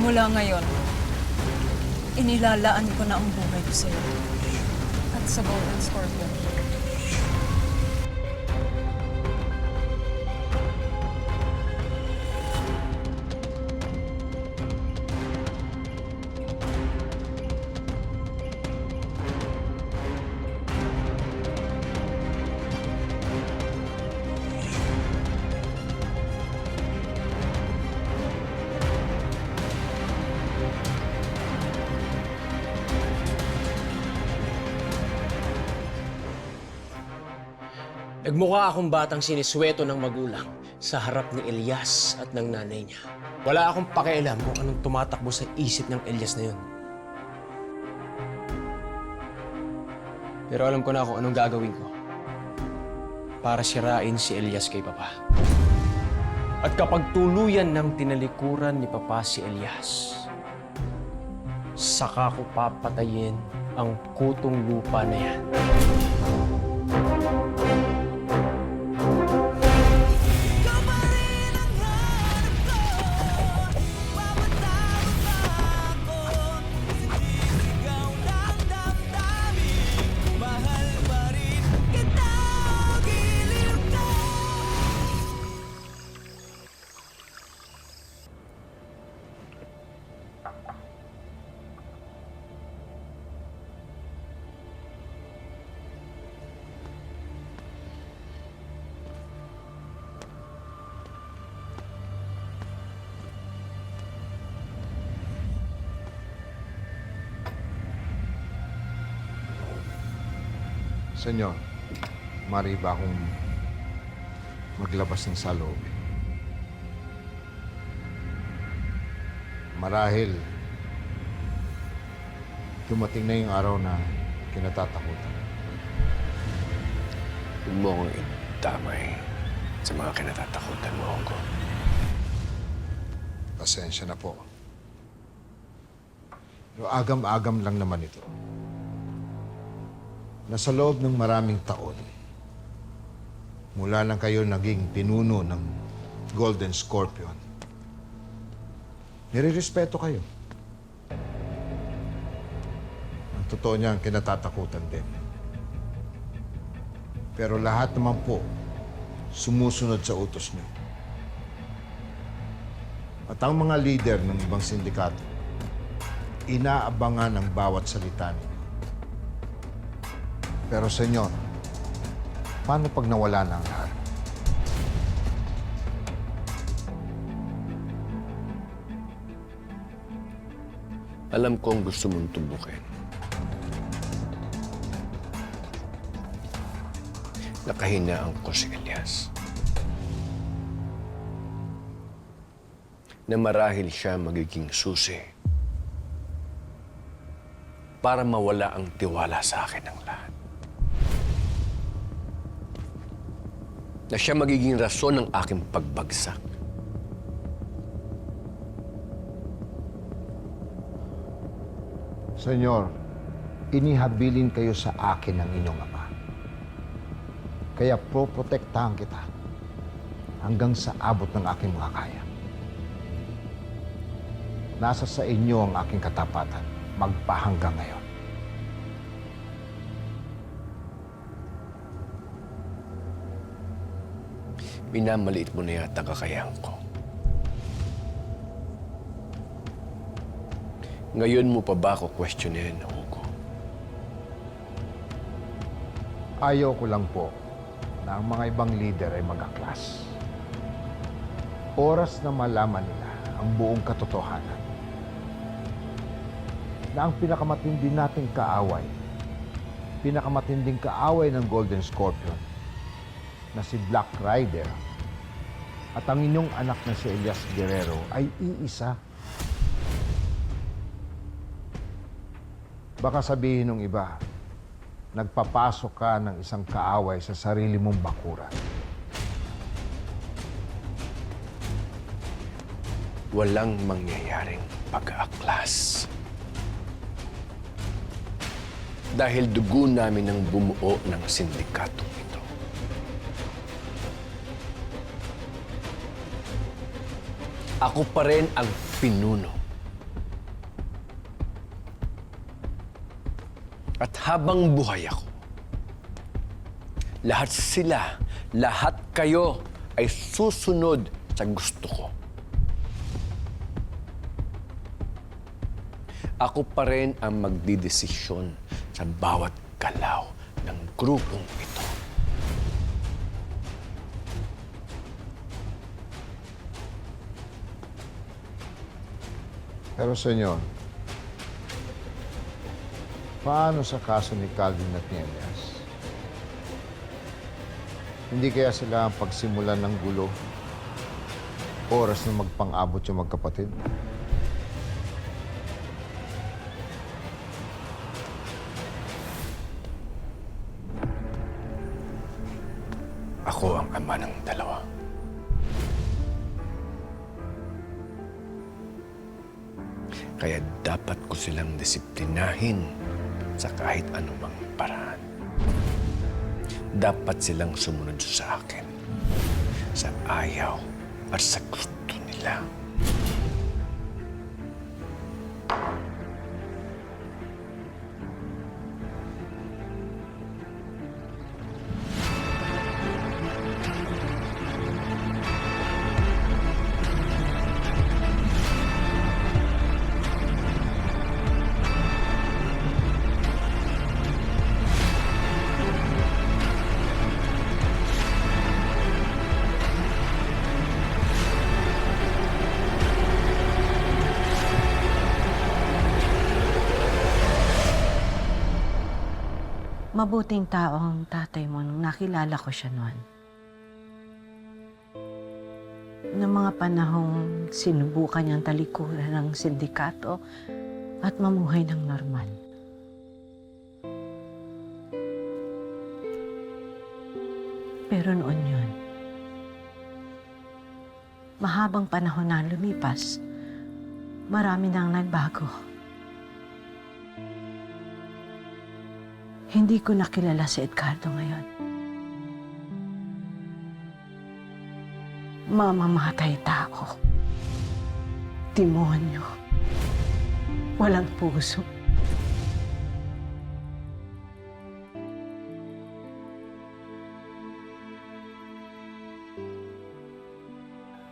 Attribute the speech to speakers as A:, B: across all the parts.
A: Mula ngayon, inilalaan ko na ang buhay ko sa'yo. At sa Golden Scorpion.
B: Nagmukha akong batang sinisweto ng magulang sa harap ni Elias at ng nanay niya. Wala akong pakialam kung anong tumatakbo sa isip ng Elias na yun. Pero alam ko na kung anong gagawin ko para sirain si Elias kay Papa. At kapag tuluyan ng tinalikuran ni Papa si Elias, saka ko papatayin ang kutong lupa na yan.
C: Senyor, maaari ba akong maglabas ng saloobin? Marahil, dumating na yung araw na kinatatakutan.
D: Huwag mo akong itamay sa mga kinatatakutan mo, Hongo.
C: Pasensya na po. Pero agam-agam lang naman ito. Na sa loob ng maraming taon, mula nang kayo naging pinuno ng Golden Scorpion, nire-respeto kayo. Ang totoo niya, kinatatakutan din. Pero lahat naman po, sumusunod sa utos niyo. At ang mga leader ng ibang sindikato, inaabangan ang bawat salita niyo. Pero, senyor, paano pag nawala na ang lahat?
D: Alam ko ang gusto mong tumbukin. Nakahinaan ko si Elias. Na marahil siya magiging susi para mawala ang tiwala sa akin ng lahat. Na siya magiging rason ng aking pagbagsak.
C: Senyor, inihabilin kayo sa akin ng inyong ama. Kaya poprotektahan kita hanggang sa abot ng aking mga kaya. Nasa sa inyo ang aking katapatan magpahanggang ngayon.
D: Minamaliit mo na yata kakayahan ko. Ngayon mo pa ba ako questionin, Hugo?
C: Ayaw ko lang po na ang mga ibang leader ay mag-aklas. Oras na malaman nila ang buong katotohanan. Na ang pinakamatindi nating kaaway, pinakamatinding kaaway ng Golden Scorpion, na si Black Rider, at ang inyong anak na si Elias Guerrero ay iisa. Baka sabihin ng iba, nagpapasok ka ng isang kaaway sa sarili mong bakuran.
D: Walang mangyayaring pag-aaklas. Dahil dugo namin ang bumuo ng sindikato ito. Ako pa rin ang pinuno At habang buhay ako, lahat sila, lahat kayo ay susunod sa gusto ko. Ako pa rin ang magdidesisyon sa bawat galaw ng grupong ito.
C: Pero senyor, paano sa kaso ni Calvin at ni Elias? Hindi kaya sila ang pagsimulan ng gulo? Oras na magpang-abot yung magkapatid?
D: Ako ang ama ng dalawa. Kaya dapat ko silang disiplinahin sa kahit anumang paraan. Dapat silang sumunod sa akin, sa ayaw at sa gusto nila.
E: Mabuting tao ang tatay mo nung nakilala ko siya noon. Noong mga panahong sinubukan niyang talikuran ng sindikato at mamuhay ng normal. Pero noon yun, mahabang panahon na lumipas, marami nang nagbago. Hindi ko nakilala si Edgardo ngayon. Mamamatay tao. Demonyo. Walang puso.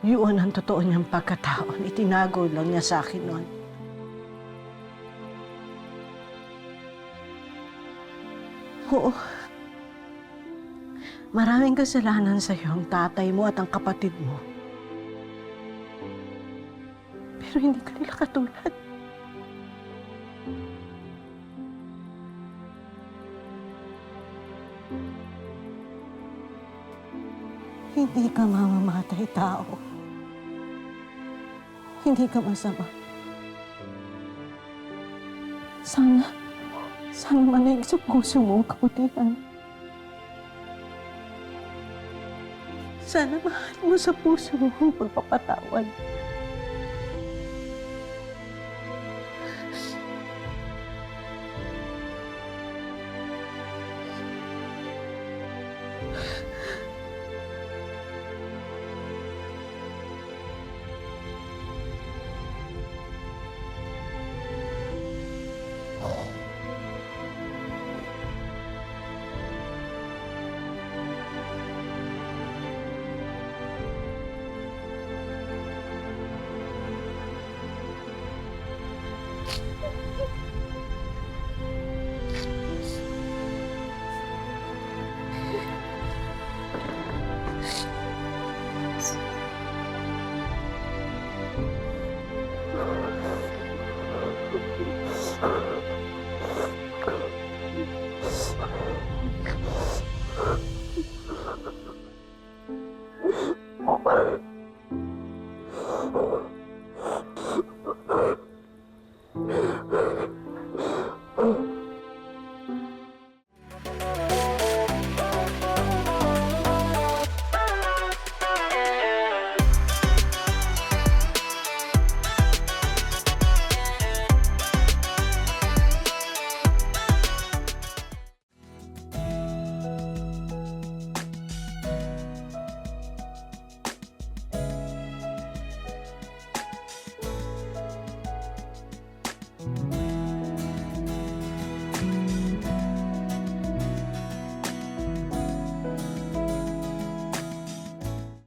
E: Yun ang totoo niyang pagkatao. Itinago lang niya sa akin noon. Oo. Maraming kasalanan sa iyo ang tatay mo at ang kapatid mo. Pero hindi ka nila katulad. Hindi ka mamamatay tao. Hindi ka masama. Sana manaig sa puso mo ang kabutihan. Sana mahal mo sa puso mo ang pagpapatawad.